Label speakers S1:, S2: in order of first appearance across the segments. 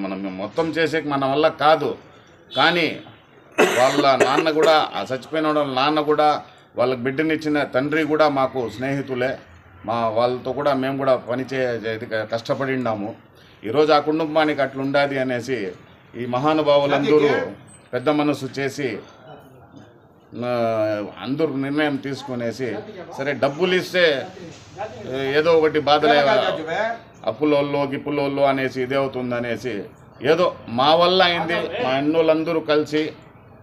S1: మనం మొత్తం చేసేకి మన వల్ల కాదు. కానీ వాళ్ళ నాన్న కూడా, ఆ చచ్చిపోయిన వాళ్ళ నాన్న కూడా, వాళ్ళకి బిడ్డనిచ్చిన తండ్రి కూడా మాకు స్నేహితులే. వాళ్ళతో కూడా మేము కూడా కష్టపడి ఉన్నాము. ఈరోజు ఆ కుటుంబానికి అట్లుండాది అనేసి ఈ మహానుభావులందరూ పెద్ద మనసు చేసి అందరూ నిర్ణయం తీసుకునేసి, సరే డబ్బులు ఇస్తే ఏదో ఒకటి బాధలే, అప్పులోళ్ళు గిప్పులోళ్ళు అనేసి ఇదే అవుతుందనేసి, ఏదో మా వల్ల అయింది, మా అన్నోళ్ళందరూ కలిసి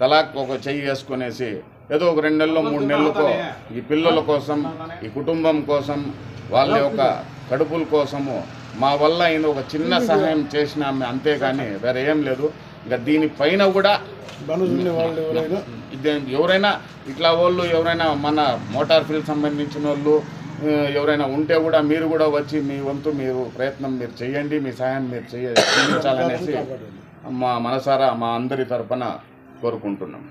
S1: తలాక్ ఒక చెయ్యి వేసుకునేసి ఏదో ఒక 2 నెలలు 3 నెలలకో ఈ పిల్లల కోసం, ఈ కుటుంబం కోసం, వాళ్ళ యొక్క కడుపుల కోసము మా వల్ల అయింది ఒక చిన్న సహాయం చేసినాము, అంతేగాని వేరే ఏం లేదు. ఇంకా దీనిపైన కూడా ఎవరైనా ఇట్లా వాళ్ళు ఎవరైనా మన మోటార్ ఫీల్డ్ సంబంధించిన వాళ్ళు ఎవరైనా ఉంటే కూడా మీరు కూడా వచ్చి మీ వంతు మీరు ప్రయత్నం మీరు చేయండి, మీ సహాయం మీరు చేయించాలనేసి మా మనసారా మా అందరి తరపున కోరుకుంటున్నాం.